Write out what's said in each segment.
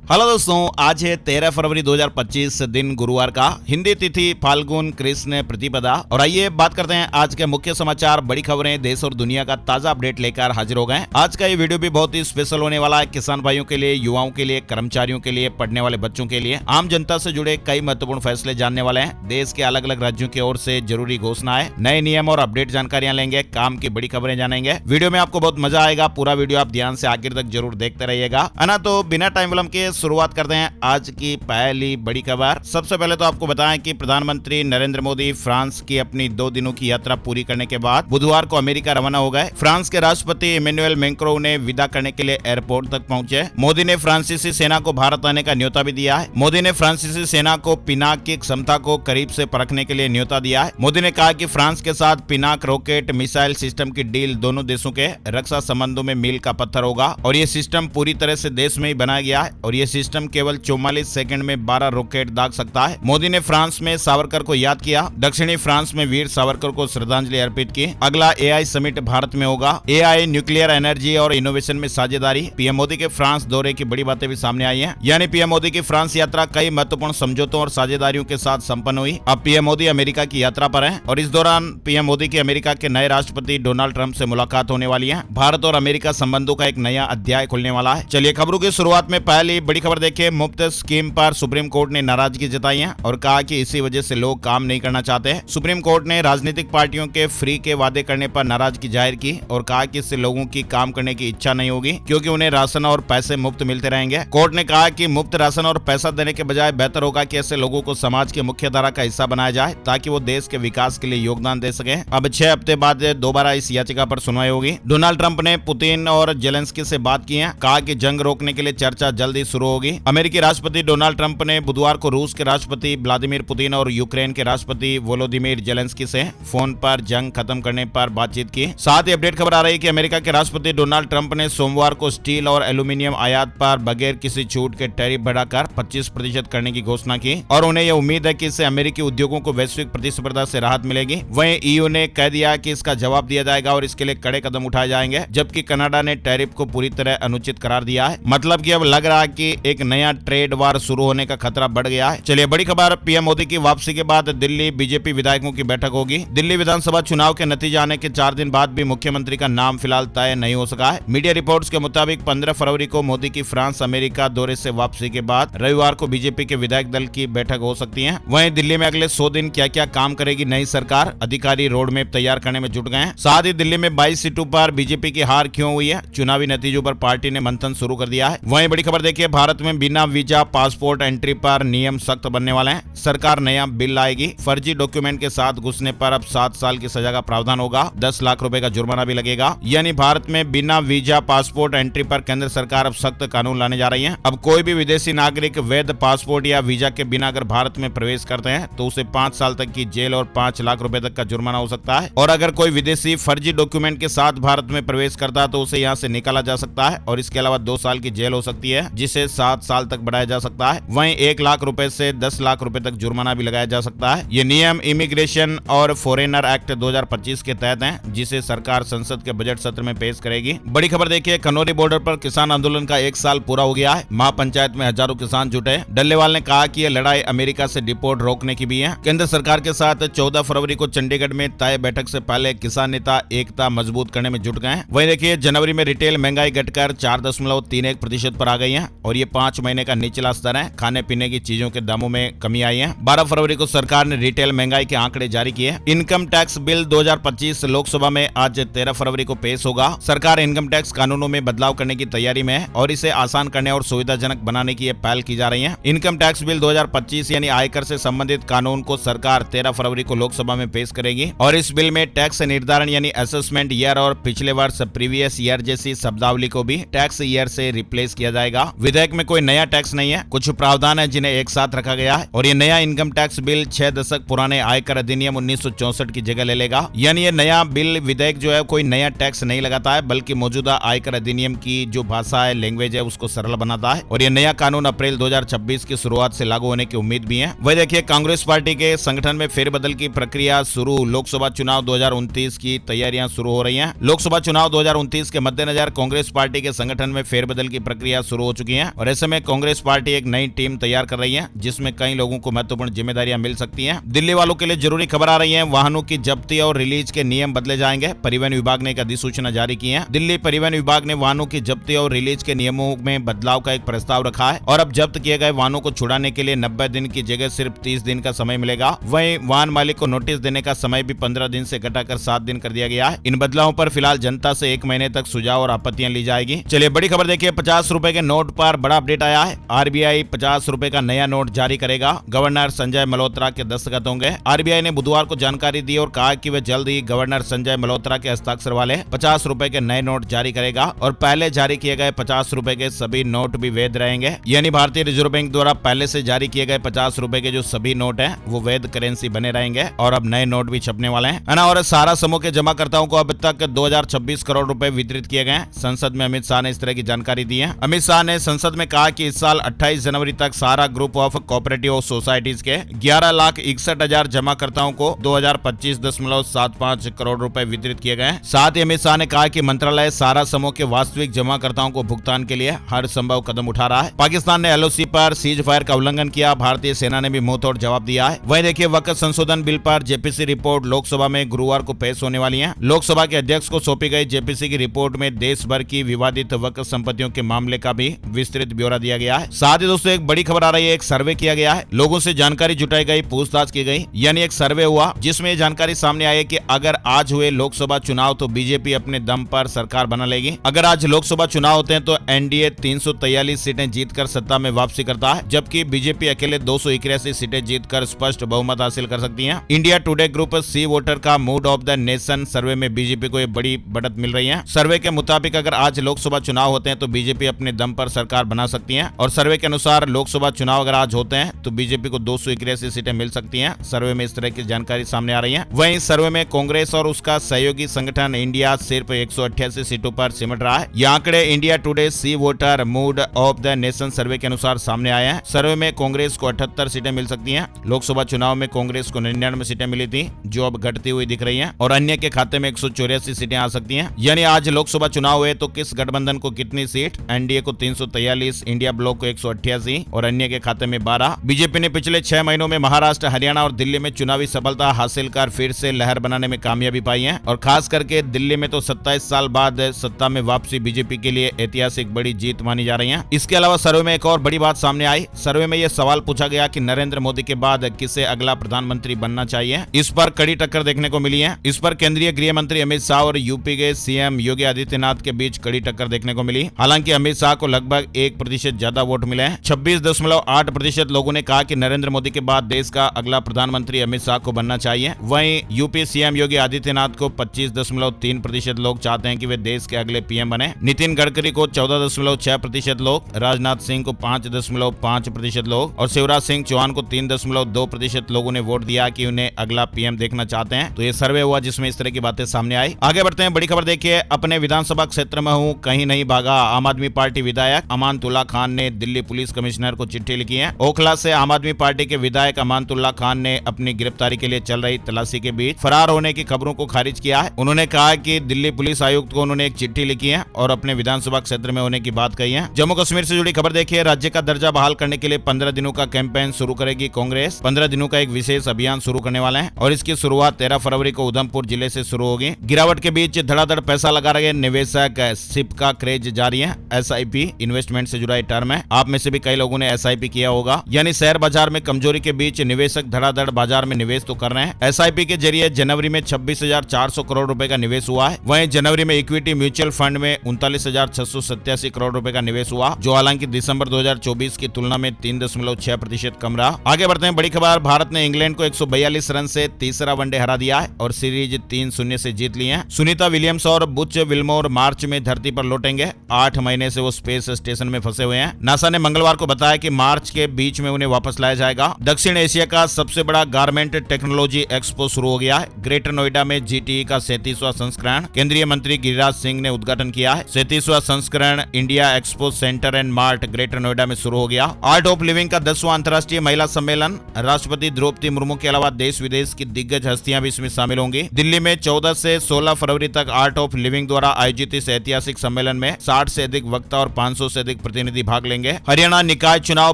Hello दोस्तों, आज है 13 फरवरी 2025 दिन गुरुवार का। हिंदी तिथि फाल्गुन कृष्ण प्रतिपदा। और आइए बात करते हैं आज के मुख्य समाचार, बड़ी खबरें, देश और दुनिया का ताजा अपडेट लेकर हाजिर हो गए। आज का ये वीडियो भी बहुत ही स्पेशल होने वाला है। किसान भाइयों के लिए, युवाओं के लिए, कर्मचारियों के लिए, पढ़ने वाले बच्चों के लिए, आम जनता से जुड़े कई महत्वपूर्ण फैसले जानने वाले हैं। देश के अलग अलग राज्यों की ओर से जरूरी घोषणाएं, नए नियम और अपडेट जानकारियां लेंगे, काम की बड़ी खबरें जानेंगे। वीडियो में आपको बहुत मजा आएगा। पूरा वीडियो आप ध्यान से आखिर तक जरूर देखते रहिएगा, है ना। तो बिना टाइम विलंब के शुरुआत करते हैं आज की पहली बड़ी खबर। सबसे पहले तो आपको बताएं कि प्रधानमंत्री नरेंद्र मोदी फ्रांस की अपनी 2 दिनों की यात्रा पूरी करने के बाद बुधवार को अमेरिका रवाना हो गए। फ्रांस के राष्ट्रपति इमैनुअल मैक्रों उन्हें विदा करने के लिए एयरपोर्ट तक पहुंचे। मोदी ने फ्रांसीसी सेना को भारत आने का न्योता भी दिया है। मोदी ने फ्रांसीसी सेना को पिनाक की क्षमता को करीब से परखने के लिए न्योता दिया है। मोदी ने कहा कि फ्रांस के साथ पिनाक रॉकेट मिसाइल सिस्टम की डील दोनों देशों के रक्षा संबंधों में मील का पत्थर होगा और ये सिस्टम पूरी तरह से देश में ही बनाया गया है और ये सिस्टम केवल 44 सेकंड में 12 रॉकेट दाग सकता है। मोदी ने फ्रांस में सावरकर को याद किया। दक्षिणी फ्रांस में वीर सावरकर को श्रद्धांजलि अर्पित की। अगला एआई समिट भारत में होगा। एआई, न्यूक्लियर एनर्जी और इनोवेशन में साझेदारी। पीएम मोदी के फ्रांस दौरे की बड़ी बातें भी सामने आई हैं। यानी पीएम मोदी की फ्रांस यात्रा कई महत्वपूर्ण समझौतों और साझेदारियों के साथ संपन्न हुई। अब पीएम मोदी अमेरिका की यात्रा पर हैं और इस दौरान पीएम मोदी की अमेरिका के नए राष्ट्रपति डोनाल्ड ट्रंप से मुलाकात होने वाली है। भारत और अमेरिका संबंधों का एक नया अध्याय खुलने वाला है। चलिए खबरों की शुरुआत में पहली बड़ी खबर देखिए। मुफ्त स्कीम पर सुप्रीम कोर्ट ने नाराजगी जताई है और कहा कि इसी वजह से लोग काम नहीं करना चाहते हैं। सुप्रीम कोर्ट ने राजनीतिक पार्टियों के फ्री के वादे करने पर नाराजगी जाहिर की और कहा कि इससे लोगों की काम करने की इच्छा नहीं होगी क्योंकि उन्हें राशन और पैसे मुफ्त मिलते रहेंगे। कोर्ट ने कहा कि मुफ्त राशन और पैसा देने के बजाय बेहतर होगा कि ऐसे लोगों को समाज की मुख्य धारा का हिस्सा बनाया जाए ताकि वो देश के विकास के लिए योगदान दे सके। अब 6 हफ्ते बाद दोबारा इस याचिका पर सुनवाई होगी। डोनाल्ड ट्रंप ने पुतिन और जेलेंस्की से बात की है। कहा कि जंग रोकने के लिए चर्चा जल्दी शुरू होगी। अमेरिकी राष्ट्रपति डोनाल्ड ट्रंप ने बुधवार को रूस के राष्ट्रपति व्लादिमीर पुतिन और यूक्रेन के राष्ट्रपति वोलोदिमीर जेलेंस्की से फोन पर जंग खत्म करने पर बातचीत की। साथ ही अपडेट खबर आ रही है कि अमेरिका के राष्ट्रपति डोनाल्ड ट्रंप ने सोमवार को स्टील और एल्यूमिनियम आयात पर बगैर किसी छूट के टैरिफ बढ़ाकर 25% करने की घोषणा की और उन्हें यह उम्मीद है कि इससे अमेरिकी उद्योगों को वैश्विक प्रतिस्पर्धा से राहत मिलेगी। वहीं ईयू ने कह दिया कि इसका जवाब दिया जाएगा और इसके लिए कड़े कदम उठाए जाएंगे, जबकि कनाडा ने टैरिफ को पूरी तरह अनुचित करार दिया है। मतलब कि अब लग रहा है कि एक नया ट्रेड वार शुरू होने का खतरा बढ़ गया है। चलिए बड़ी खबर, पीएम मोदी की वापसी के बाद दिल्ली बीजेपी विधायकों की बैठक होगी। दिल्ली विधानसभा चुनाव के नतीजे आने के 4 दिन बाद भी मुख्यमंत्री का नाम फिलहाल तय नहीं हो सका है। मीडिया रिपोर्ट्स के मुताबिक 15 फरवरी को मोदी की फ्रांस अमेरिका दौरे से वापसी के बाद रविवार को बीजेपी के विधायक दल की बैठक हो सकती है। वहीं दिल्ली में अगले 100 दिन क्या क्या काम करेगी नई सरकार, अधिकारी रोड मैप तैयार करने में जुट गए हैं। साथ ही दिल्ली में 22 सीटों पर बीजेपी की हार क्यों हुई है, चुनावी नतीजों पर पार्टी ने मंथन शुरू कर दिया है। वहीं बड़ी खबर देखिए, भारत में बिना वीजा पासपोर्ट एंट्री पर नियम सख्त बनने वाले हैं। सरकार नया बिल लाएगी। फर्जी डॉक्यूमेंट के साथ घुसने पर अब 7 साल की सजा का प्रावधान होगा। 10 लाख रुपए का जुर्माना भी लगेगा। यानी भारत में बिना वीजा पासपोर्ट एंट्री पर केंद्र सरकार अब सख्त कानून लाने जा रही है। अब कोई भी विदेशी नागरिक वैध पासपोर्ट या वीजा के बिना अगर भारत में प्रवेश करते हैं तो उसे 5 साल तक की जेल और 5 लाख रुपए तक का जुर्माना हो सकता है। और अगर कोई विदेशी फर्जी डॉक्यूमेंट के साथ भारत में प्रवेश करता है तो उसे यहाँ से निकाला जा सकता है और इसके अलावा 2 साल की जेल हो सकती है, जिसे 7 साल तक बढ़ाया जा सकता है। वहीं 1 लाख रुपए से 10 लाख रुपए तक जुर्माना भी लगाया जा सकता है। ये नियम इमिग्रेशन और फॉरेनर एक्ट 2025 के तहत हैं, जिसे सरकार संसद के बजट सत्र में पेश करेगी। बड़ी खबर देखिए, खनौरी बॉर्डर पर किसान आंदोलन का 1 साल पूरा हो गया है। महापंचायत में हजारों किसान जुटे। डल्लेवाल ने कहा कि यह लड़ाई अमेरिका से डिपोर्ट रोकने की भी है। केंद्र सरकार के साथ 14 फरवरी को चंडीगढ़ में तय बैठक से पहले किसान नेता एकता मजबूत करने में जुट गए। वहीं देखिए, जनवरी में रिटेल महंगाई घटकर 4.31% पर आ गई है और ये 5 महीने का निचला स्तर है। खाने पीने की चीजों के दामों में कमी आई है। 12 फरवरी को सरकार ने रिटेल महंगाई के आंकड़े जारी किए। इनकम टैक्स बिल 2025 लोकसभा में आज 13 फरवरी को पेश होगा। सरकार इनकम टैक्स कानूनों में बदलाव करने की तैयारी में है और इसे आसान करने और सुविधाजनक बनाने की पहल की जा रही है। इनकम टैक्स बिल 2025 यानी आयकर से संबंधित कानून को सरकार 13 फरवरी को लोकसभा में पेश करेगी और इस बिल में टैक्स निर्धारण यानी असेसमेंट ईयर और पिछले वर्ष प्रीवियस ईयर जैसी शब्दावली को भी टैक्स ईयर से रिप्लेस किया जाएगा। विधेयक में कोई नया टैक्स नहीं है, कुछ प्रावधान है जिन्हें एक साथ रखा गया है और ये नया इनकम टैक्स बिल 6 दशक पुराने आयकर अधिनियम 1964 की जगह ले लेगा। यानी ये नया बिल विधेयक जो है कोई नया टैक्स नहीं लगाता है, बल्कि मौजूदा आयकर अधिनियम की जो भाषा है, लैंग्वेज है, उसको सरल बनाता है और ये नया कानून अप्रैल 2026 की शुरुआत से लागू होने की उम्मीद भी है। वही देखिए, कांग्रेस पार्टी के संगठन में फेरबदल की प्रक्रिया शुरू। लोकसभा चुनाव 2029 की तैयारियां शुरू हो रही हैं। लोकसभा चुनाव 2029 के मद्देनजर कांग्रेस पार्टी के संगठन में फेरबदल की प्रक्रिया शुरू हो चुकी है। और ऐसे में कांग्रेस पार्टी एक नई टीम तैयार कर रही है, जिसमें कई लोगों को महत्वपूर्ण जिम्मेदारियां मिल सकती हैं। दिल्ली वालों के लिए जरूरी खबर आ रही है, वाहनों की जब्ती और रिलीज के नियम बदले जाएंगे। परिवहन विभाग ने एक अधिसूचना जारी की है। दिल्ली परिवहन विभाग ने वाहनों की जब्ती और रिलीज के नियमों में बदलाव का एक प्रस्ताव रखा है और अब जब्त किए गए वाहनों को छुड़ाने के लिए 90 दिन की जगह सिर्फ 30 दिन का समय मिलेगा। वहीं वाहन मालिक को नोटिस देने का समय भी 15 दिन से घटाकर 7 दिन कर दिया गया है। इन बदलावों पर फिलहाल जनता से 1 महीने तक सुझाव और आपत्तियां ली जाएगी। चलिए बड़ी खबर देखिए, 50 रुपए के नोट पर बड़ा अपडेट आया है। आरबीआई 50 रुपए का नया नोट जारी करेगा। गवर्नर संजय मल्होत्रा के दस्तखत होंगे। आरबीआई ने बुधवार को जानकारी दी और कहा कि वे जल्द ही गवर्नर संजय मल्होत्रा के हस्ताक्षर वाले 50 रुपए के नए नोट जारी करेगा और पहले जारी किए गए 50 रुपए के सभी नोट भी वैध रहेंगे। यानी भारतीय रिजर्व बैंक द्वारा पहले से जारी किए गए 50 रुपए के जो सभी नोट हैं वो वैध करेंसी बने रहेंगे और अब नए नोट भी छपने वाले हैं ना। और सारा समूह के जमाकर्ताओं को अब तक 2026 करोड़ रुपए वितरित किए गए। संसद में अमित शाह ने इस तरह की जानकारी दी है। अमित शाह ने संसद में कहा कि इस साल 28 जनवरी तक सारा ग्रुप ऑफ कोऑपरेटिव सोसाइटीज के 11,61,000 जमाकर्ताओं को 2025.75 करोड़ रुपए वितरित किए गए। साथ ही अमित शाह ने कहा कि मंत्रालय सारा समूह के वास्तविक जमाकर्ताओं को भुगतान के लिए हर संभव कदम उठा रहा है। पाकिस्तान ने एलओसी पर सीज फायर का उल्लंघन किया, भारतीय सेना ने भी मुंहतोड़ जवाब दिया है। वहीं देखिए, वक्त संशोधन बिल पर जेपीसी रिपोर्ट लोकसभा में गुरुवार को पेश होने वाली है। लोकसभा के अध्यक्ष को सौंपी गई जेपीसी की रिपोर्ट में देश भर की विवादित वक्त संपत्तियों के मामले का भी विस्तृत ब्यौरा दिया गया है। साथ ही दोस्तों एक बड़ी खबर आ रही है, एक सर्वे किया गया है, लोगों से जानकारी जुटाई गई, पूछताछ की गई, यानी एक सर्वे हुआ जिसमें जानकारी सामने आई है कि अगर आज हुए लोकसभा चुनाव तो बीजेपी अपने दम पर सरकार बना लेगी। अगर आज लोकसभा चुनाव होते हैं तो एनडीए 343 सीटें जीतकर सत्ता में वापसी करता है, जबकि बीजेपी अकेले 281 सीटें जीतकर स्पष्ट बहुमत हासिल कर सकती है। India Today group C voter का mood of the nation survey में बीजेपी को बड़ी बढ़त मिल रही है। सर्वे के मुताबिक अगर आज लोकसभा चुनाव होते हैं तो बीजेपी अपने दम पर सरकार बना सकती है और सर्वे के अनुसार लोकसभा चुनाव अगर आज होते हैं तो बीजेपी को 281 सीटें मिल सकती हैं। सर्वे में इस तरह की जानकारी सामने आ रही है। वहीं सर्वे में कांग्रेस और उसका सहयोगी संगठन इंडिया सिर्फ 188 सीटों पर सिमट रहा है। ये आंकड़े India Today C voter mood of the nation survey के अनुसार सामने आए हैं। सर्वे में कांग्रेस को 78 सीटें मिल सकती हैं। लोकसभा चुनाव में कांग्रेस को 99 सीटें मिली थी, जो अब घटती हुई दिख रही हैं और अन्य के खाते में 184 सीटें आ सकती हैं। यानी आज लोकसभा चुनाव हुए तो किस गठबंधन को कितनी सीट? एनडीए को 343, इंडिया ब्लॉक को 188 और अन्य के खाते में 12। बीजेपी ने पिछले 6 महीनों में महाराष्ट्र, हरियाणा और दिल्ली में चुनावी सफलता हासिल कर फिर से लहर बनाने में कामयाबी पाई है और खास करके दिल्ली में तो 27 साल बाद सत्ता में वापसी बीजेपी के लिए ऐतिहासिक बड़ी जीत मानी जा रही है। इसके अलावा सर्वे में एक और बड़ी बात सामने आई। सर्वे में यह सवाल पूछा गया कि नरेंद्र मोदी के बाद किसे अगला प्रधानमंत्री बनना चाहिए। इस पर कड़ी टक्कर देखने को मिली है। इस पर केंद्रीय गृह मंत्री अमित शाह और यूपी के सीएम योगी आदित्यनाथ के बीच कड़ी टक्कर देखने को मिली। हालांकि अमित शाह को लगभग 1% ज्यादा वोट मिले हैं। 26.8% लोगों ने कहा कि नरेंद्र मोदी के बाद देश का अगला प्रधानमंत्री अमित शाह को बनना चाहिए। वहीं यूपी सीएम योगी आदित्यनाथ को 25.3% लोग चाहते हैं कि वे देश के अगले पीएम बने। नितिन गडकरी को 14.6% लोग, राजनाथ सिंह को 5.5% लोग और शिवराज सिंह चौहान को 3.2% लोगों ने वोट दिया कि उन्हें अगला पीएम देखना चाहते हैं। तो ये सर्वे हुआ जिसमें इस तरह की बातें सामने आई। आगे बढ़ते हैं, बड़ी खबर देखिए, अपने विधानसभा क्षेत्र में हूं, कहीं नहीं भागा। आम आदमी पार्टी विधायक अमानतुल्लाह खान ने दिल्ली पुलिस कमिश्नर को चिट्ठी लिखी है। ओखला से आम आदमी पार्टी के विधायक अमानतुल्लाह खान ने अपनी गिरफ्तारी के लिए चल रही तलाशी के बीच फरार होने की खबरों को खारिज किया है। उन्होंने कहा कि दिल्ली पुलिस आयुक्त को उन्होंने एक चिट्ठी लिखी है और अपने विधानसभा क्षेत्र में होने की बात कही है। जम्मू कश्मीर से जुड़ी खबर देखिए, राज्य का दर्जा बहाल करने के लिए 15 दिनों का कैंपेन शुरू करेगी कांग्रेस। 15 दिनों का एक विशेष अभियान शुरू करने वाले हैं और इसकी शुरुआत 13 फरवरी को उधमपुर जिले से शुरू होगी। गिरावट के बीच धड़ाधड़ पैसा लगा रहे निवेशक सिप का क्रेज जारी है। एसआईपी इन्वेस्टमेंट से जुड़ा टर्म है। आप में से भी कई लोगों ने एसआईपी किया होगा, यानी शेयर बाजार में कमजोरी के बीच निवेशक धड़ाधड़ बाजार में निवेश तो कर रहे हैं। एसआईपी के जरिए जनवरी में 26,400 करोड़ रुपए का निवेश हुआ है। वहीं जनवरी में इक्विटी म्यूचुअल फंड में 39,687 करोड़ रुपए का निवेश हुआ, जो हालांकि दिसंबर 2024 की तुलना में 3.6% कम रहा। आगे बढ़ते हैं, बड़ी खबर, भारत ने इंग्लैंड को 142 रन से तीसरा वनडे हरा दिया है और सीरीज 3-0 से जीत ली है। सुनीता विलियम्स और बुच विल्मोर मार्च में धरती पर लौटेंगे। 8 महीने से वो स्पेस स्टेशन में फंसे हुए हैं। नासा ने मंगलवार को बताया कि मार्च के बीच में उन्हें वापस लाया जाएगा। दक्षिण एशिया का सबसे बड़ा गारमेंट टेक्नोलॉजी एक्सपो शुरू हो गया है। ग्रेटर नोएडा में जीटीई का 37वां संस्करण केंद्रीय मंत्री गिरिराज सिंह ने उद्घाटन किया है। 37वां संस्करण India expo centre and mart greater Noida में शुरू हो गया। आर्ट ऑफ लिविंग का 10वां अंतर्राष्ट्रीय महिला सम्मेलन, राष्ट्रपति द्रौपदी मुर्मू के अलावा देश विदेश की दिग्गज हस्तियां भी इसमें शामिल होंगी। दिल्ली में 14 से 16 फरवरी तक आर्ट ऑफ लिविंग द्वारा आयोजित इस ऐतिहासिक सम्मेलन में 60 से अधिक वक्ता और 500 से अधिक प्रतिनिधि भाग लेंगे। हरियाणा निकाय चुनाव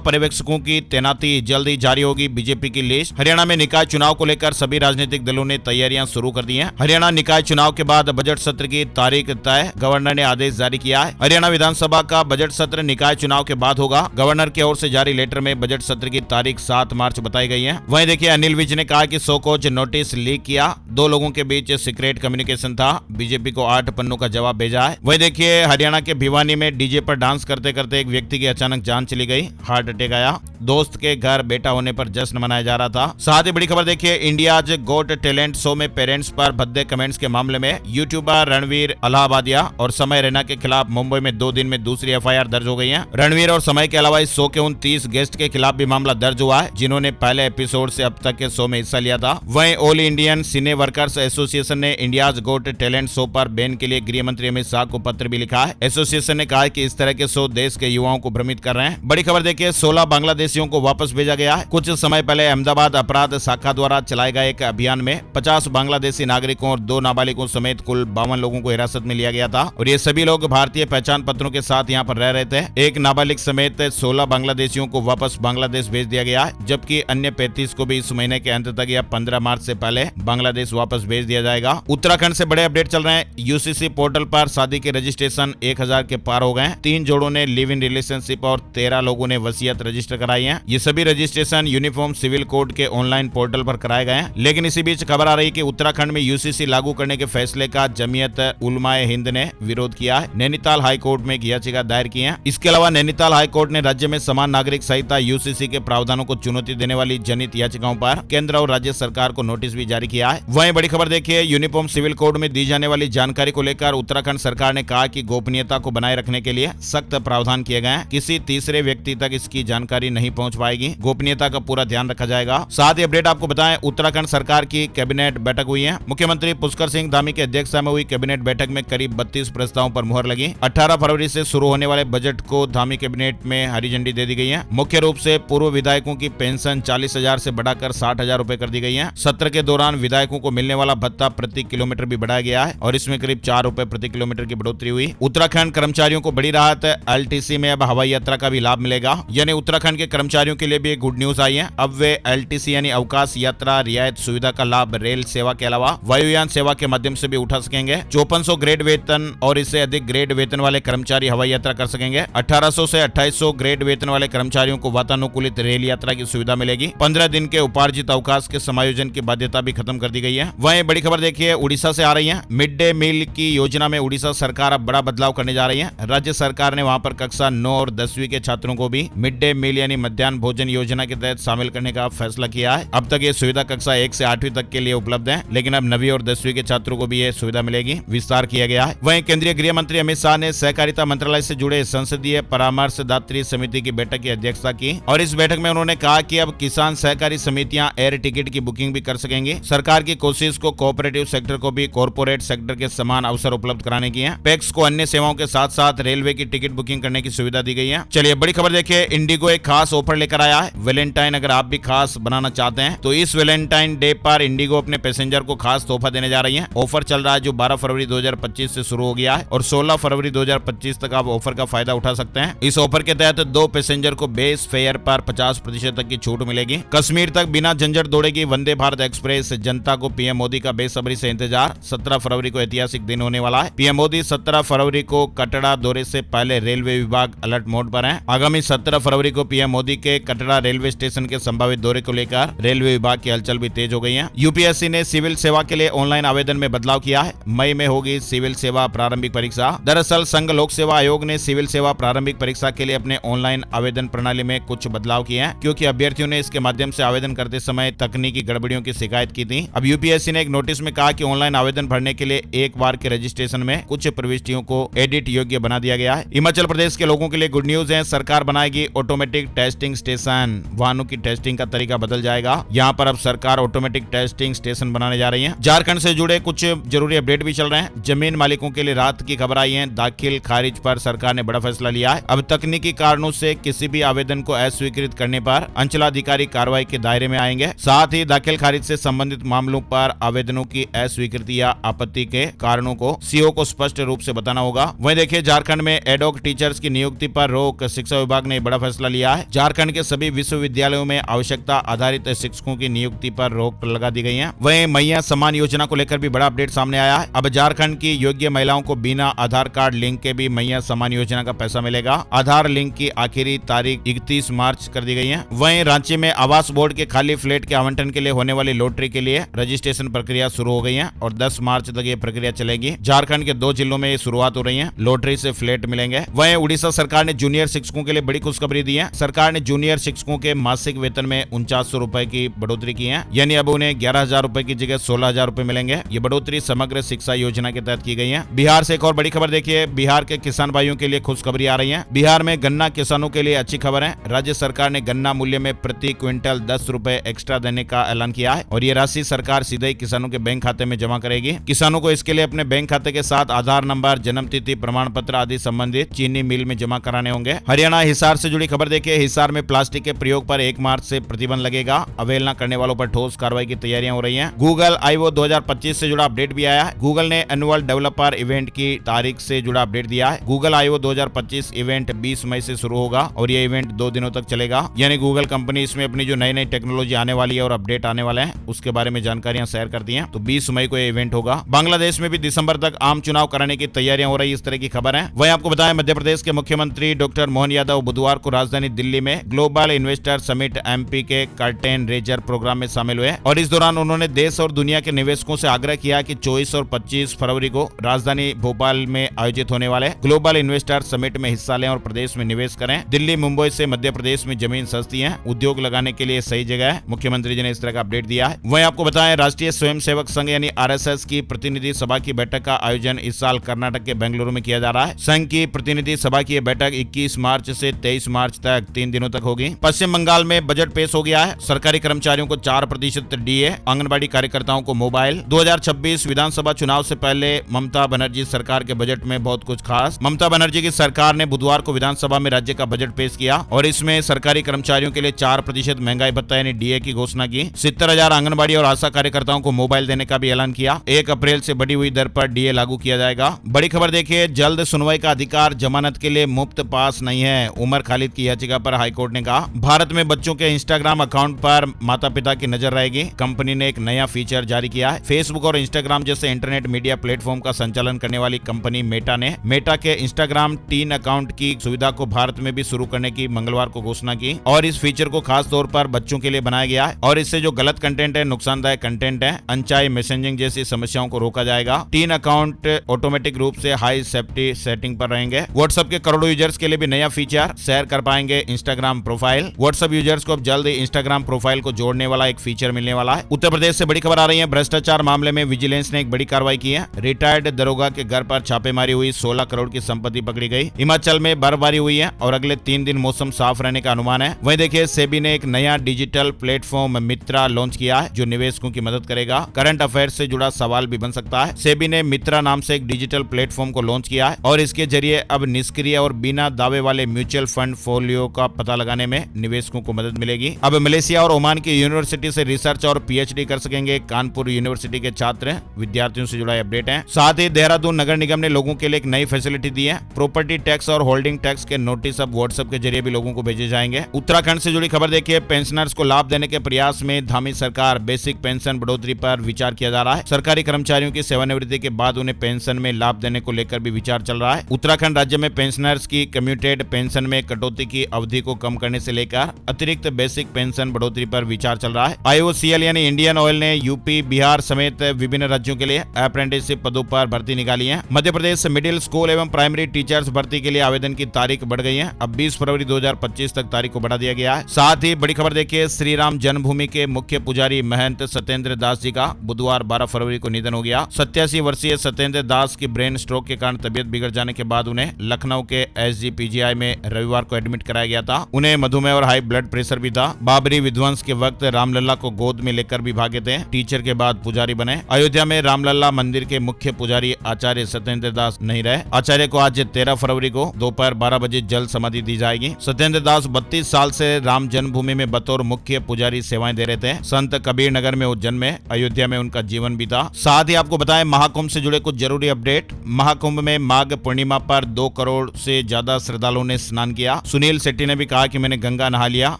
पर्यवेक्षकों की तैनाती जल्द ही जारी होगी, बीजेपी की लिस्ट। हरियाणा में निकाय चुनाव को लेकर सभी राजनीतिक दलों ने तैयारियां शुरू कर दी हैं। हरियाणा निकाय चुनाव के बाद बजट सत्र की तारीख तय, गवर्नर ने आदेश जारी किया है। हरियाणा विधानसभा का बजट सत्र निकाय चुनाव के बाद होगा। गवर्नर की ओर से जारी लेटर में बजट सत्र की तारीख 7 मार्च बताई गई है। वहीं देखिए अनिल विज ने कहा कि शोकॉज नोटिस लीक किया, 2 लोगों के बीच सीक्रेट कम्युनिकेशन था, बीजेपी को 8 पन्नों का जवाब भेजा है। वहीं देखिए हरियाणा के भिवानी में डीजे पर डांस करते करते एक व्यक्ति की अचानक जान चली गई, हार्ट अटैक आया। दोस्त के घर बेटा होने पर जश्न मनाया जा रहा था। साथ ही बड़ी खबर देखिए इंडियाज गोट टैलेंट शो में पेरेंट्स पर भद्दे कमेंट्स के मामले में यूट्यूबर रणवीर अलाहाबादिया और समय रैना के खिलाफ मुंबई में 2 दिन में दूसरी एफआईआर दर्ज हो गई है। रणवीर और समय के अलावा इस शो के उन 30 गेस्ट के खिलाफ भी मामला दर्ज हुआ है जिन्होंने पहले एपिसोड से अब तक के शो में हिस्सा लिया था। वहीं ऑल इंडियन सिने वर्कर्स एसोसिएशन ने इंडियाज गोट टैलेंट शो पर बैन के लिए गृह मंत्री अमित शाह को पत्र भी लिखा है। एसोसिएशन ने कहा है कि इस तरह के शो देश के युवाओं को भ्रमित कर रहे हैं। बड़ी खबर देखिए 16 बांग्लादेशियों को वापस भेजा गया है। कुछ समय पहले अहमदाबाद अपराध शाखा द्वारा चलाए गए एक अभियान में 50 बांग्लादेशी नागरिकों और 2 नाबालिगों समेत कुल 52 लोगों को हिरासत में लिया गया था और ये सभी लोग भारतीय पहचान पत्रों के साथ यहाँ पर रह रहे थे। एक नाबालिग समेत 16 बांग्लादेशियों को वापस बांग्लादेश भेज दिया गया है, जबकि अन्य 35 को भी इस महीने के अंत तक या 15 मार्च से पहले बांग्लादेश वापस भेज दिया जाएगा। उत्तराखंड से बड़े अपडेट चल रहे हैं। यूसीसी पोर्टल पर शादी के रजिस्ट्रेशन 1000 के पार हो गए हैं। 3 जोड़ों ने लिव इन रिलेशनशिप और 13 लोगों ने वसीयत रजिस्टर कराई है। ये सभी रजिस्ट्रेशन यूनिफॉर्म सिविल कोड के ऑनलाइन पोर्टल पर कराए गए हैं। लेकिन इसी बीच खबर आ रही है कि उत्तराखंड में यूसीसी लागू करने के फैसले का जमीयत उलमाए हिंद ने विरोध किया है। नैनीताल हाई कोर्ट में एक याचिका दायर की है। इसके अलावा नैनीताल हाई कोर्ट ने राज्य में समान नागरिक संहिता यूसीसी के प्रावधानों को चुनौती देने वाली जनहित याचिकाओं पर केंद्र और राज्य सरकार को नोटिस भी जारी किया है। वहीं बड़ी खबर देखिए यूनिफॉर्म सिविल कोड में दी जाने वाली जानकारी को लेकर उत्तराखंड सरकार ने कहा कि गोपनीयता को बनाए रखने के लिए सख्त प्रावधान किए गए हैं। किसी तीसरे व्यक्ति तक इसकी जानकारी नहीं पहुंच पाएगी। गोपनीयता का पूरा ध्यान रखा जाएगा। साथ ही अपडेट आपको बताएं उत्तराखंड सरकार की कैबिनेट बैठक हुई है। मुख्यमंत्री पुष्कर सिंह धामी की अध्यक्षता में हुई कैबिनेट बैठक में करीब 32 प्रस्तावों पर मुहर लगी। 18 फरवरी से शुरू होने वाले बजट को धामी कैबिनेट में हरी झंडी दे दी गई है। मुख्य रूप से पूर्व विधायकों की पेंशन 40,000 से बढ़ाकर 60,000 रुपए कर दी गई है। सत्र के दौरान विधायकों को मिलने वाला भत्ता प्रति किलोमीटर भी बढ़ाया गया है और इसमें करीब 4 रुपए प्रति किलोमीटर की बढ़ोतरी हुई। उत्तराखंड कर्मचारियों को बड़ी राहत, एलटीसी में अब हवाई यात्रा का भी लाभ मिलेगा। यानी उत्तराखंड के कर्मचारियों के लिए भी एक गुड न्यूज आई है। अब वे एलटीसी यानी अवकाश यात्रा रियायत सुविधा का लाभ रेल सेवा के अलावा वायुयान सेवा के माध्यम से भी उठा सकेंगे। 5400 ग्रेड वेतन और इससे अधिक ग्रेड वेतन वाले कर्मचारी हवाई यात्रा कर सकेंगे। 1800 से 2800 ग्रेड वेतन वाले कर्मचारियों को वातानुकूलित रेल यात्रा की सुविधा मिलेगी। 15 दिन के उपार्जित अवकाश के समायोजन की बाध्यता भी खत्म कर दी गई है। वहीं बड़ी खबर देखिए उड़ीसा से आ रही है। मिड डे मील की योजना में उड़ीसा सरकार अब बड़ा बदलाव करने जा रही है। राज्य सरकार ने वहां पर कक्षा 9 और 10वीं के छात्रों को भी मिड डे मील यानी मध्याह्न भोजन योजना के तहत शामिल करने का फैसला किया है। अब तक ये सुविधा कक्षा 1 से 8वीं तक के लिए उपलब्ध है, लेकिन अब 9वीं और 10वीं के छात्रों को भी ये सुविधा मिलेगी। विस्तार किया गया है। वहीं केंद्रीय गृह मंत्री अमित शाह ने सहकारिता मंत्रालय से जुड़े संसदीय परामर्शदात्री समिति की बैठक की अध्यक्षता की और इस बैठक में उन्होंने कहा कि अब किसान सहकारी समितियां एयर टिकट की बुकिंग भी कर सकेंगी। सरकार की कोशिश को कोऑपरेटिव सेक्टर को भी कॉर्पोरेट सेक्टर के समान अवसर उपलब्ध कराने की है। पैक्स को अन्य सेवाओं के साथ साथ रेलवे की टिकट बुकिंग करने की सुविधा दी गई है। चलिए बड़ी खबर देखिए इंडिगो एक खास ऑफर लेकर आया है। वैलेंटाइन अगर आप भी खास बनाना चाहते हैं तो इस वैलेंटाइन डे पर इंडिगो अपने पैसेंजर को खास तोहफा देने जा रही है। ऑफर चल रहा है जो 12 फरवरी 2025 से शुरू हो गया है और 16 फरवरी 2025 तक आप ऑफर का फायदा उठा सकते हैं। इस ऑफर के तहत 2 पैसेंजर को बेस फेयर पर 50% तक की छूट मिलेगी। कश्मीर तक बिना झंझट दौड़ेगी वंदे भारत एक्सप्रेस। जनता को पीएम मोदी का बेसब्री से इंतजार। 17 फरवरी को ऐतिहासिक दिन होने वाला है। पीएम मोदी 17 फरवरी को कटरा दौरे से पहले रेलवे विभाग अलर्ट मोड पर है। आगामी 17 फरवरी को पीएम मोदी के कटरा रेलवे स्टेशन के संभावित दौरे को लेकर रेलवे विभाग की हलचल भी तेज हो गई है। यूपीएससी ने सिविल सेवा के लिए ऑनलाइन आवेदन में बदलाव किया है। मई में होगी सिविल सेवा प्रारंभिक परीक्षा। दरअसल संघ लोक सेवा आयोग ने सिविल सेवा प्रारंभिक परीक्षा के लिए अपने ऑनलाइन आवेदन प्रणाली में कुछ बदलाव किए हैं, क्योंकि अभ्यर्थियों ने इसके माध्यम से आवेदन करते समय तकनीकी गड़बड़ियों की शिकायत की थी। अब यूपीएससी ने एक नोटिस में कहा कि ऑनलाइन आवेदन भरने के लिए एक बार के रजिस्ट्रेशन में कुछ प्रविष्टियों को एडिट योग्य बना दिया गया है। हिमाचल प्रदेश के लोगों के लिए गुड न्यूज है। सरकार बनाएगी ऑटोमेटिक टेस्टिंग स्टेशन। वाहनों की टेस्टिंग का तरीका बदल जाएगा। यहाँ पर अब सरकार ऑटोमेटिक टेस्टिंग स्टेशन बनाने जा रही है। झारखंड से जुड़े कुछ जरूरी अपडेट भी चल रहे हैं। जमीन मालिकों के लिए राहत की खबर आई है। दाखिल खारिज पर सरकार ने बड़ा फैसला लिया है। अब तकनीकी कारणों से किसी भी आवेदन को अस्वीकृत करने पर अंचलाधिकारी कार्रवाई के दायरे में आएंगे। साथ ही दाखिल खारिज से संबंधित मामलों पर आवेदनों की अस्वीकृति या आपत्ति के कारणों को सीओ को स्पष्ट रूप से बताना होगा। वहीं देखिए झारखंड में एडॉक टीचर टीचर्स की नियुक्ति पर रोक, शिक्षा विभाग ने बड़ा फैसला लिया है। झारखंड के सभी विश्वविद्यालयों में आवश्यकता आधारित शिक्षकों की नियुक्ति पर रोक लगा दी गई है। वहीं मैया सम्मान योजना को लेकर भी बड़ा अपडेट सामने आया है। अब झारखंड की योग्य महिलाओं को बिना आधार कार्ड लिंक के भी मैया सम्मान योजना का पैसा मिलेगा। आधार लिंक की आखिरी तारीख 31 मार्च कर दी गई है। वहीं रांची में आवास बोर्ड के खाली फ्लैट के आवंटन के लिए होने वाली लॉटरी के लिए रजिस्ट्रेशन प्रक्रिया शुरू हो गई है और 10 मार्च तक ये प्रक्रिया चलेगी। झारखंड के 2 जिलों में ये शुरुआत हो रही है, लॉटरी से फ्लैट मिलेंगे। वहीं उड़ीसा सरकार ने जूनियर शिक्षकों के लिए बड़ी खुशखबरी दी है। सरकार ने जूनियर शिक्षकों के मासिक वेतन में 4900 रुपए की बढ़ोतरी की है, यानी अब उन्हें 11,000 रुपए की जगह 16,000 रुपए मिलेंगे। ये बढ़ोतरी समग्र शिक्षा योजना के तहत की गई है। बिहार से एक और बड़ी खबर देखिए, बिहार के किसान भाइयों के लिए खुशखबरी आ रही है। बिहार में गन्ना किसानों के लिए अच्छी खबर है। राज्य सरकार ने गन्ना मूल्य में प्रति क्विंटल 10 रुपए एक्स्ट्रा देने का ऐलान किया है और ये राशि सरकार सीधे ही किसानों के बैंक खाते में जमा करेगी। किसानों को इसके लिए अपने बैंक खाते के साथ आधार नंबर, जन्म तिथि प्रमाण पत्र आदि संबंधित चीनी मिल में जमा कराने होंगे। हरियाणा हिसार से जुड़ी खबर देखिए, हिसार में प्लास्टिक के प्रयोग पर 1 मार्च से प्रतिबंध लगेगा। अवहेलना करने वालों पर ठोस कार्रवाई की तैयारियां हो रही हैं। गूगल I/O 2025 से जुड़ा अपडेट भी आया है। गूगल ने एनुअल डेवलपर इवेंट की तारीख से जुड़ा अपडेट दिया है। गूगल I/O 2025 इवेंट 20 मई से शुरू होगा और ये इवेंट 2 दिनों तक चलेगा। यानी गूगल कंपनी इसमें अपनी जो नई नई टेक्नोलॉजी आने वाली है और अपडेट आने वाले हैं उसके बारे में जानकारियां शेयर करती हैं। तो 20 मई को ये इवेंट होगा। बांग्लादेश में भी दिसंबर तक आम चुनाव कराने की तैयारियां हो रही, इस तरह की खबर है। वहीं आपको बताएं, मध्य प्रदेश के मुख्यमंत्री डॉक्टर मोहन यादव बुधवार को राजधानी दिल्ली में ग्लोबल इन्वेस्टर समिट MP के कर्टेन रेजर प्रोग्राम में शामिल हुए और इस दौरान उन्होंने देश और दुनिया के निवेशकों से आग्रह किया कि 24 और 25 फरवरी को राजधानी भोपाल में आयोजित होने वाले ग्लोबल इन्वेस्टर समिट में हिस्सा लें और प्रदेश में निवेश करें। दिल्ली, मुंबई से मध्य प्रदेश में जमीन सस्ती है, उद्योग लगाने के लिए सही जगह है। मुख्यमंत्री जी ने इस तरह का अपडेट दिया है। वहीं आपको बताएं, राष्ट्रीय स्वयंसेवक संघ यानी RSS की प्रतिनिधि सभा की बैठक का आयोजन इस साल कर्नाटक के बेंगलुरु में किया जा रहा है। संघ की प्रतिनिधि सभा की बैठक 21 मार्च से 23 मार्च तक 3 दिनों तक होगी। पश्चिम बंगाल में बजट पेश हो गया है। सरकारी कर्मचारियों को 4% DA, आंगनबाड़ी कार्यकर्ताओं को मोबाइल। 2026 विधानसभा चुनाव से पहले ममता बनर्जी सरकार के बजट में बहुत कुछ खास। ममता बनर्जी की सरकार ने बुधवार को विधानसभा में राज्य का बजट पेश किया और इसमें सरकारी कर्मचारियों के लिए 4% महंगाई भत्ता यानी DA की घोषणा की। 70,000 आंगनबाड़ी और आशा कार्यकर्ताओं को मोबाइल देने का भी ऐलान किया। 1 अप्रैल से बढ़ी हुई दर पर DA लागू किया जाएगा। बड़ी खबर देखिए, जल्द सुनवाई का अधिकार, जमानत के लिए मुफ्त पास नहीं है। उमर खालिद की याचिका पर हाईकोर्ट ने कहा, भारत में बच्चों के इंस्टाग्राम अकाउंट पर माता पिता की नजर रहेगी। कंपनी ने एक नया फीचर जारी किया है। फेसबुक और इंस्टाग्राम जैसे इंटरनेट मीडिया प्लेटफॉर्म का संचालन करने वाली कंपनी मेटा ने मेटा के इंस्टाग्राम टीन अकाउंट की सुविधा को भारत में भी शुरू करने की मंगलवार को घोषणा की और इस फीचर को खास तौर पर बच्चों के लिए बनाया गया है और इससे जो गलत कंटेंट है, नुकसानदायक कंटेंट है, अनचाही मैसेजिंग जैसी समस्याओं को रोका जाएगा। टीन अकाउंट ऑटोमेटिक रूप से हाई सेफ्टी सेटिंग पर रहेंगे। व्हाट्सएप के करोड़ों यूजर्स के लिए भी नया फीचर शेयर कर पाएंगे इंस्टाग्राम प्रोफाइल। व्हाट्सएप यूजर्स को अब जल्द इंस्टाग्राम प्रोफाइल को जोड़ने वाला एक फीचर मिलने वाला है। उत्तर प्रदेश से बड़ी खबर आ रही है, भ्रष्टाचार मामले में विजिलेंस ने एक बड़ी कार्रवाई की है। रिटायर्ड दरोगा के घर पर छापेमारी हुई, 16 करोड़ की संपत्ति पकड़ी गई। हिमाचल में बर्फबारी हुई है और अगले 3 दिन मौसम साफ रहने का अनुमान है। वहीं देखिए, सेबी ने एक नया डिजिटल प्लेटफॉर्म मित्रा लॉन्च किया है जो निवेशकों की मदद करेगा। करंट अफेयर से जुड़ा सवाल भी बन सकता है। सेबी ने मित्रा नाम से एक डिजिटल प्लेटफॉर्म को लॉन्च किया है और इसके जरिए अब निष्क्रिय और बिना दावे वाले म्यूचुअल फंड फोलियो का पता लगाने में निवेशकों को मदद मिलेगी। अब मलेशिया और ओमान की यूनिवर्सिटी से रिसर्च और PhD कर सकेंगे कानपुर यूनिवर्सिटी के छात्र। विद्यार्थियों से जुड़ा अपडेट है। साथ ही देहरादून नगर निगम ने लोगों के लिए एक नई फैसिलिटी दी है। प्रॉपर्टी टैक्स और होल्डिंग टैक्स के नोटिस अब व्हाट्सएप के जरिए भी लोगों को भेजे जाएंगे। उत्तराखंड से जुड़ी खबर देखिए, पेंशनर्स को लाभ देने के प्रयास में धामी सरकार, बेसिक पेंशन बढ़ोतरी पर विचार किया जा रहा है। सरकारी कर्मचारियों की सेवानिवृत्ति के बाद उन्हें पेंशन में लाभ देने को लेकर भी विचार चल रहा है। उत्तराखंड राज्य में पेंशनर्स की कम्यूटेड पेंशन में कटौती की अवधि को कम करने से लेकर अतिरिक्त बेसिक पेंशन बढ़ोतरी पर विचार चल रहा है। IOCL यानी इंडियन ऑयल ने यूपी, बिहार समेत विभिन्न राज्यों के लिए अप्रेंटिसशिप पदों पर भर्ती निकाली है। मध्य प्रदेश मिडिल स्कूल एवं प्राइमरी टीचर्स भर्ती के लिए आवेदन की तारीख बढ़ गई है। अब 20 फरवरी 2025 तक तारीख को बढ़ा दिया गया है। साथ ही बड़ी खबर देखिए, श्री राम जन्मभूमि के मुख्य पुजारी महंत सत्येंद्र दास जी का बुधवार 12 फरवरी को निधन हो गया। 87 वर्षीय सत्येंद्र दास की ब्रेन स्ट्रोक के कारण तबियत बिगड़ जाने के बाद उन्हें लखनऊ के SGPGI में रविवार को एडमिट कराया गया था। उन्हें मधुमेह और हाई ब्लड प्रेशर भी था। बाबरी विध्वंस के वक्त रामलला को गोद में लेकर भी भागे थे। टीचर के बाद पुजारी बने। अयोध्या में रामलला मंदिर के मुख्य पुजारी आचार्य सत्येंद्र दास नहीं रहे। आचार्य को आज 13 फरवरी को दोपहर 12 बजे जल समाधि दी जाएगी। सत्येंद्र दास 32 साल से राम जन्मभूमि में बतौर मुख्य पुजारी सेवाएं दे रहे थे। संत कबीर नगर में वो जन्मे, अयोध्या में उनका जीवन बीता। साथ ही आपको बताएं, महाकुंभ से जुड़े कुछ जरूरी अपडेट। महाकुंभ में माघ पूर्णिमा पर 2 करोड़ करोड़ से ज्यादा श्रद्धालुओं ने स्नान किया। सुनील शेट्टी ने भी कहा कि मैंने गंगा नहा लिया।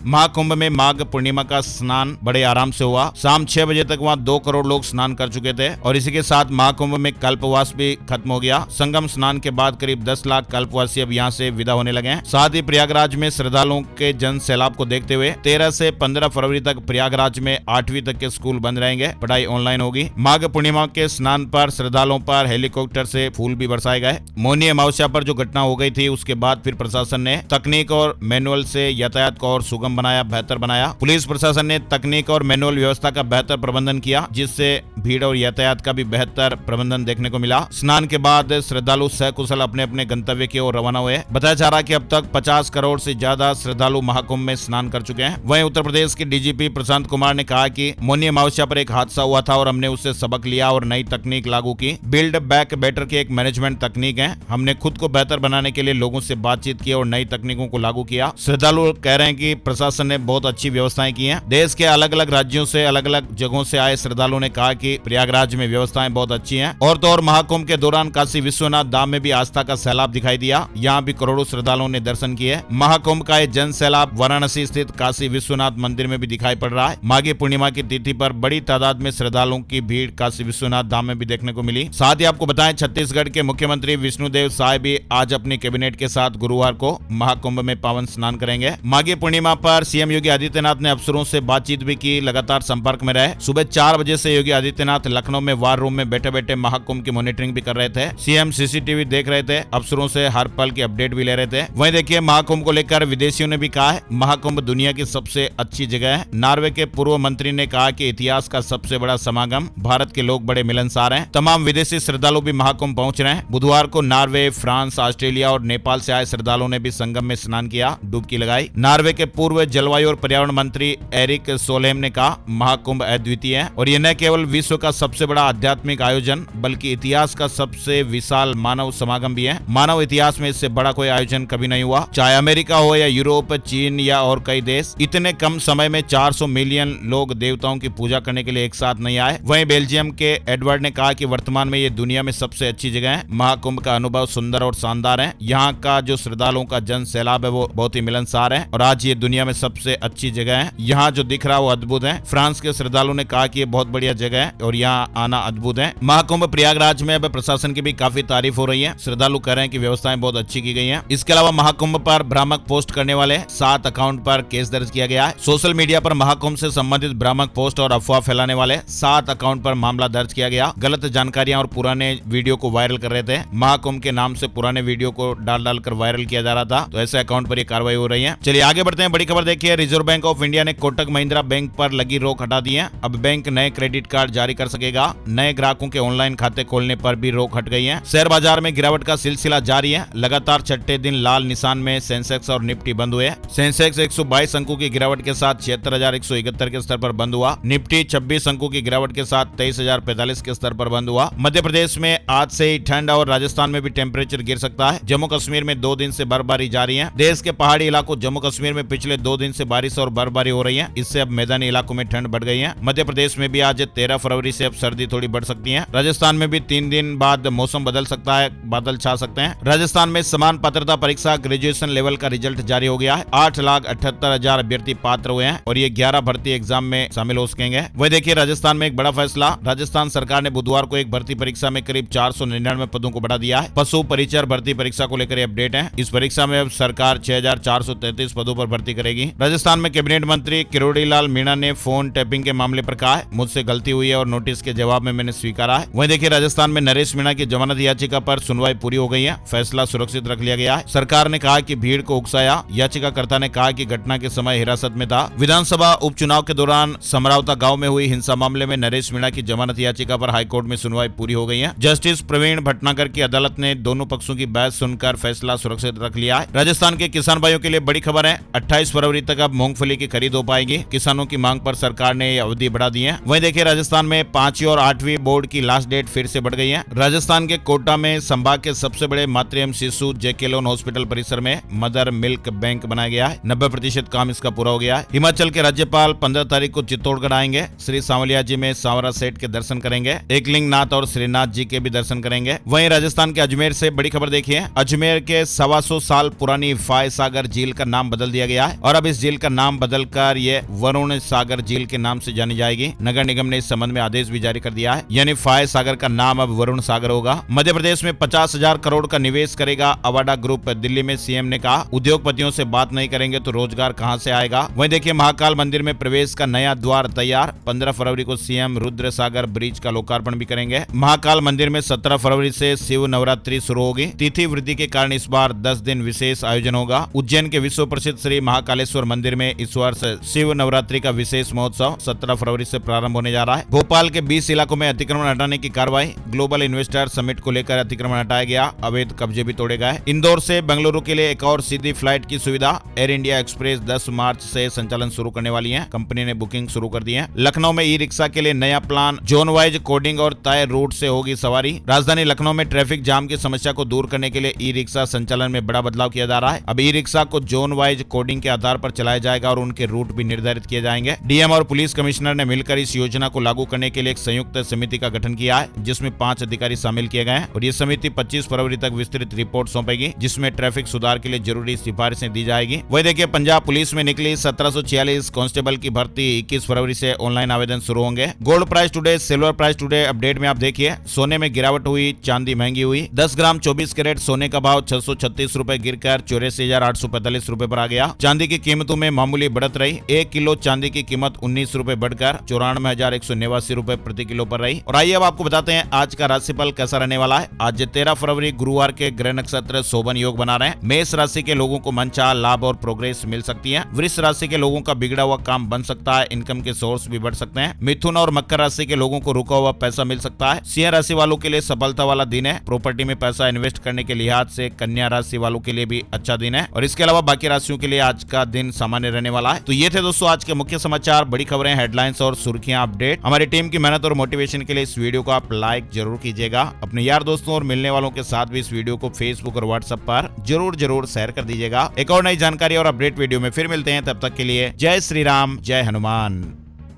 महाकुंभ में माघ पूर्णिमा का स्नान बड़े आराम से हुआ। शाम 6 बजे तक वहाँ 2 करोड़ लोग स्नान कर चुके थे और इसी के साथ महाकुंभ में कल्पवास भी खत्म हो गया। संगम स्नान के बाद करीब 10 लाख कल्पवासी अब यहाँ से विदा होने लगे हैं। साथ ही प्रयागराज में श्रद्धालुओं के जन सैलाब को देखते हुए 13 से 15 फरवरी तक प्रयागराज में 8वीं तक के स्कूल बंद रहेंगे, पढ़ाई ऑनलाइन होगी। माघ पूर्णिमा के स्नान पर श्रद्धालुओं पर हेलीकॉप्टर से फूल भी बरसाए गए। मौनी अमावस्या पर जो घटना हो गई थी उसके बाद फिर प्रशासन ने तकनीक और मैनुअल से यातायात को और सुगम बनाया, बेहतर बनाया। पुलिस प्रशासन ने तकनीक और मैनुअल व्यवस्था का बेहतर प्रबंधन किया, जिससे भीड़ और यातायात का भी बेहतर प्रबंधन देखने को मिला। स्नान के बाद श्रद्धालु सकुशल अपने अपने गंतव्य की ओर रवाना हुए। बताया जा रहा है कि अब तक 50 करोड़ से ज्यादा श्रद्धालु महाकुंभ में स्नान कर चुके हैं। वहीं उत्तर प्रदेश के डीजीपी प्रशांत कुमार ने कहा कि मौनी अमावस्या पर एक हादसा हुआ था और हमने उससे सबक लिया और नई तकनीक लागू की। बिल्ड बैक बेटर की एक मैनेजमेंट तकनीक है। हमने खुद को बेहतर बनाने के लिए लोगों से बातचीत की और नई तकनीकों को लागू किया। श्रद्धालु कह रहे हैं कि प्रशासन ने बहुत अच्छी व्यवस्थाएं की हैं। देश के अलग अलग राज्यों से, अलग अलग जगहों से आए श्रद्धालुओं ने कहा कि प्रयागराज में व्यवस्थाएं बहुत अच्छी हैं। और तो और महाकुंभ के दौरान काशी विश्वनाथ धाम में भी आस्था का सैलाब दिखाई दिया। यहाँ भी करोड़ों श्रद्धालुओं ने दर्शन किए। महाकुंभ का ये जन सैलाब वाराणसी स्थित काशी विश्वनाथ मंदिर में भी दिखाई पड़ रहा है। माघी पूर्णिमा की तिथि पर बड़ी तादाद में श्रद्धालुओं की भीड़ काशी विश्वनाथ धाम में भी देखने को मिली। साथ ही आपको बताएं, छत्तीसगढ़ के मुख्यमंत्री विष्णुदेव साय भी आज अपनी कैबिनेट के साथ गुरुवार को महाकुंभ में पावन स्नान करेंगे। माघी पूर्णिमा पर सीएम योगी आदित्यनाथ ने अफसरों से बातचीत भी की, लगातार संपर्क में रहे। सुबह 4 बजे से योगी आदित्यनाथ लखनऊ में वार रूम में बैठे बैठे महाकुंभ की मॉनिटरिंग भी कर रहे थे। सीएम सीसीटीवी देख रहे थे, अफसरों से हर पल की अपडेट भी ले रहे थे। वहीं देखिए, महाकुंभ को लेकर विदेशियों ने भी कहा है महाकुंभ दुनिया की सबसे अच्छी जगह है। नॉर्वे के पूर्व मंत्री ने कहा कि इतिहास का सबसे बड़ा समागम, भारत के लोग बड़े मिलनसार हैं। तमाम विदेशी श्रद्धालु भी महाकुंभ पहुंच रहे हैं। बुधवार को नॉर्वे, फ्रांस, ऑस्ट्रेलिया और नेपाल से आए श्रद्धालुओं ने भी संगम में स्नान किया, डुबकी लगाई। नॉर्वे के पूर्व जलवायु और पर्यावरण मंत्री एरिक सोलेम ने कहा महाकुंभ अद्वितीय है और यह न केवल विश्व का सबसे बड़ा आध्यात्मिक आयोजन बल्कि इतिहास का सबसे विशाल मानव समागम भी है। मानव इतिहास में इससे बड़ा कोई आयोजन कभी नहीं हुआ। चाहे अमेरिका हो या यूरोप, चीन या और कई देश, इतने कम समय में 400 मिलियन लोग देवताओं की पूजा करने के लिए एक साथ नहीं आए। वहीं बेल्जियम के एडवर्ड ने कहा कि वर्तमान में ये दुनिया में सबसे अच्छी जगह है। महाकुंभ का अनुभव सुंदर और शानदार है। यहाँ का जो श्रद्धालुओं का जन सैलाब है वो बहुत ही मिलनसार है और आज ये दुनिया में सबसे अच्छी जगह है। यहाँ जो दिख रहा है वो अद्भुत है। फ्रांस के श्रद्धालुओं ने कहा कि ये बहुत बढ़िया जगह है और यहाँ आना अद्भुत है। महाकुंभ प्रयागराज में अब प्रशासन की भी काफी तारीफ हो रही है। श्रद्धालु कह रहे हैं कि व्यवस्थाएं बहुत अच्छी की गई हैं। इसके अलावा महाकुंभ पर भ्रामक पोस्ट करने वाले 7 अकाउंट पर केस दर्ज किया गया है। सोशल मीडिया पर महाकुंभ से संबंधित भ्रामक पोस्ट और अफवाह फैलाने वाले 7 अकाउंट पर मामला दर्ज किया गया। गलत जानकारियां और पुराने वीडियो को वायरल कर रहे थे। महाकुंभ के नाम से पुराने वीडियो को डाल कर वायरल किया जा रहा था, तो ऐसे अकाउंट पर ये कार्रवाई हो रही है। चलिए आगे बढ़ते हैं। बड़ी खबर देखिए, रिजर्व बैंक ऑफ इंडिया ने कोटक महिंद्रा बैंक पर लगी रोक हटा दी है। अब बैंक नए क्रेडिट कार्ड जारी कर सकेगा। नए ग्राहकों के ऑनलाइन खाते खोलने पर भी रोक हट गई है। शेयर बाजार में गिरावट का सिलसिला जारी है। लगातार छठे दिन लाल निशान में सेंसेक्स और निफ्टी बंद हुए। सेंसेक्स 122 अंकों की गिरावट के साथ 76,171 के स्तर पर बंद हुआ। निफ्टी 26 अंकों की गिरावट के साथ 23,045 के स्तर पर बंद हुआ। मध्य प्रदेश में आज से ही ठंड और राजस्थान में भी टेम्परेचर गिर सकता है। जम्मू कश्मीर में 2 दिन से बर्फबारी जारी है। देश के पहाड़ी इलाकों जम्मू कश्मीर में पिछले 2 दिन से बारिश और बर्फबारी हो रही है। इससे अब मैदानी इलाकों में ठंड बढ़ गई है। मध्य प्रदेश में भी आज 13 फरवरी से अब सर्दी थोड़ी बढ़ सकती है। राजस्थान में भी 3 दिन बाद मौसम बदल सकता है, बादल छा सकते हैं। राजस्थान में समान पात्रता परीक्षा ग्रेजुएशन लेवल का रिजल्ट जारी हो गया है। 8,78,000 अभ्यर्थी पात्र हुए हैं और ये 11 भर्ती एग्जाम में शामिल हो सकेंगे। वही देखिए, राजस्थान में एक बड़ा फैसला। राजस्थान सरकार ने बुधवार को एक भर्ती परीक्षा में करीब 499 पदों को बढ़ा दिया है। पशु परिचर भर्ती परीक्षा को लेकर अपडेट है। इस परीक्षा में अब सरकार 6,433 पदों पर भर्ती करेगी। राजस्थान में कैबिनेट मंत्री किरोड़ी लाल मीणा ने फोन टैपिंग के मामले पर कहा है, मुझसे गलती हुई है और नोटिस के जवाब में मैंने स्वीकारा है। वहीं देखिए, राजस्थान में नरेश मीणा की जमानत याचिका पर सुनवाई पूरी हो गई है। फैसला सुरक्षित रख लिया गया है। सरकार ने कहा कि भीड़ को उकसाया। याचिकाकर्ता ने कहा कि घटना के समय हिरासत में था। विधानसभा उपचुनाव के दौरान समरावता गांव में हुई हिंसा मामले में नरेश मीणा की जमानत याचिका पर हाईकोर्ट में सुनवाई पूरी हो गई है। जस्टिस प्रवीण भटनागर की अदालत ने दोनों पक्षों की बहस सुनकर फैसला सुरक्षित रख लिया है। राजस्थान के किसान भाइयों के लिए बड़ी खबर है। 28 फरवरी तक अब मूंगफली की खरीद हो पाएगी। किसानों की मांग पर सरकार ने अवधि बढ़ा दी है। वहीं देखिए, राजस्थान में 5वीं और 8वीं बोर्ड की लास्ट डेट फिर से बढ़ गई है। राजस्थान के कोटा में संभाग के सबसे बड़े मातृ एवं शिशु जेके लोन हॉस्पिटल परिसर में मदर मिल्क बैंक बनाया गया है। 90% काम इसका पूरा हो गया है। हिमाचल के राज्यपाल 15 तारीख को चित्तौड़गढ़ आएंगे। श्री सांवलिया जी में सांवरा सेठ के दर्शन करेंगे। एकलिंग नाथ और श्रीनाथ जी के भी दर्शन करेंगे। वहीं राजस्थान के अजमेर से बड़ी खबर देखिए, अजमेर के 125 साल पुरानी फाय सागर झील का नाम बदल दिया गया है और अब इस झील का नाम बदलकर ये वरुण सागर झील के नाम से जानी जाएगी। नगर निगम ने इस संबंध में आदेश भी जारी कर दिया है, यानी फाय सागर का नाम अब वरुण सागर होगा। मध्य प्रदेश में 50,000 करोड़ का निवेश करेगा अवाडा ग्रुप। दिल्ली में सीएम ने कहा, उद्योगपतियों से बात नहीं करेंगे तो रोजगार कहां से आएगा। वहीं देखिए, महाकाल मंदिर में प्रवेश का नया द्वार तैयार। 15 फरवरी को सीएम रुद्र सागर ब्रिज का लोकार्पण भी करेंगे। महाकाल मंदिर में 17 फरवरी से शिव नवरात्रि शुरू होगी। तिथि वृद्धि के कारण इस बार 10 दिन विशेष आयोजन होगा। उज्जैन के विश्व प्रसिद्ध श्री महाकालेश्वर मंदिर में इस वर्ष शिव नवरात्रि का विशेष महोत्सव 17 फरवरी से प्रारंभ होने जा रहा है। भोपाल के 20 इलाकों में अतिक्रमण हटाने की कार्रवाई। ग्लोबल इन्वेस्टर समिट को लेकर अतिक्रमण हटाया गया, अवैध कब्जे भी तोड़े गए। इंदौर से बेंगलुरु के लिए एक और सीधी फ्लाइट की सुविधा। एयर इंडिया एक्सप्रेस 10 मार्च से संचालन शुरू करने वाली है। कंपनी ने बुकिंग शुरू कर दी है। लखनऊ में ई रिक्शा के लिए नया प्लान। जोन वाइज कोडिंग और तय रूट से होगी सवारी। राजधानी लखनऊ में ट्रैफिक जाम की समस्या को दूर करने के लिए ई रिक्शा संचालन में बड़ा बदलाव किया जा रहा है। अब ई रिक्शा को जोन वाइज कोडिंग के आधार पर चलाया जाएगा और उनके रूट भी निर्धारित किए जाएंगे। डीएम और पुलिस कमिश्नर ने मिलकर इस योजना को लागू करने के लिए एक संयुक्त समिति का गठन किया है, जिसमें 5 अधिकारी शामिल किए गए हैं और ये समिति 25 फरवरी तक विस्तृत रिपोर्ट सौंपेगी, जिसमें ट्रैफिक सुधार के लिए जरूरी सिफारिशें दी जाएगी। वही देखिए, पंजाब पुलिस में निकली 1746 कांस्टेबल की भर्ती। 21 फरवरी से ऑनलाइन आवेदन शुरू होंगे। Gold price today, silver price today update में आप देखिए, सोने में गिरावट हुई, चांदी महंगी हुई। 10 ग्राम 24 कैरेट सोने का भाव 636 रुपए गिरकर 84,845 रुपए पर आ गया। चांदी की कीमतों में मामूली बढ़त रही। 1 किलो चांदी की कीमत 19 रुपए बढ़कर 94,189 रुपए प्रति किलो पर रही। और आइए अब आपको बताते हैं आज का राशिफल कैसा रहने वाला है। आज 13 फरवरी गुरुवार के ग्रह नक्षत्र शोभन योग बना रहे हैं। मेष राशि के लोगों को मनचाहा लाभ और प्रोग्रेस मिल सकती है। वृष राशि के लोगों का बिगड़ा हुआ काम बन सकता है। इनकम के सोर्स भी बढ़ सकते हैं। मिथुन और मकर राशि के लोगों को रुका हुआ पैसा मिल सकता है। सिंह राशि वालों के लिए सफलता वाला दिन है। प्रॉपर्टी में पैसा इन्वेस्ट करने के लिहाज से कन्या राशि वालों के लिए भी अच्छा दिन है और इसके अलावा बाकी राशियों के लिए आज का दिन सामान्य रहने वाला है। तो ये थे दोस्तों आज के मुख्य समाचार, बड़ी खबरें, हेडलाइंस और सुर्खियां, अपडेट। हमारी टीम की मेहनत और मोटिवेशन के लिए इस वीडियो को आप लाइक जरूर कीजिएगा। अपने यार दोस्तों और मिलने वालों के साथ भी इस वीडियो को फेसबुक और व्हाट्सएप पर जरूर शेयर कर दीजिएगा। एक और नई जानकारी और अपडेट वीडियो में फिर मिलते हैं, तब तक के लिए जय श्री राम, जय हनुमान।